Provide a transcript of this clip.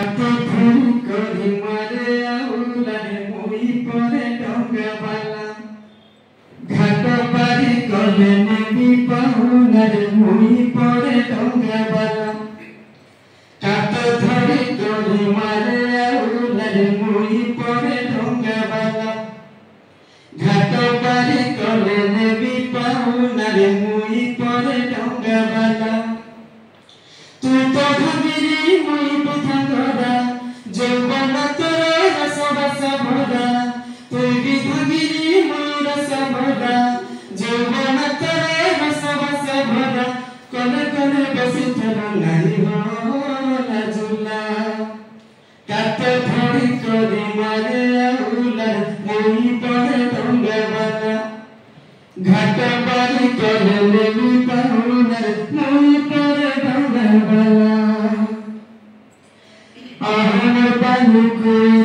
হাত ধরি করি মারে আউলারে মুই পরে ডঙ্গা বালা ঘাট পারি কলে নেবি পাহুনারে মুই পরে ডঙ্গা বালা হাত ধরি করি মারে আউলারে মুই পরে ডঙ্গা বালা ঘাট পারি কলে নেবি পাহুনারে মুই পরে ডঙ্গা বালা তুই তো ভাবিরি মুই পিঠা করা যৌবন তোর রস বস ভরা তুই বি ভাবিরি মুই রস ভরা যৌবন তোর রস বস ভরা কলে কলে বসি তোর নাই হলা ঝুলা কাত ধরি করি মারে আউলা মুই পরে ডঙ্গা বালা ঘাট পারি কলে নেবি পাহুনার মুই পরে ডঙ্গা বালা আহন পানি কই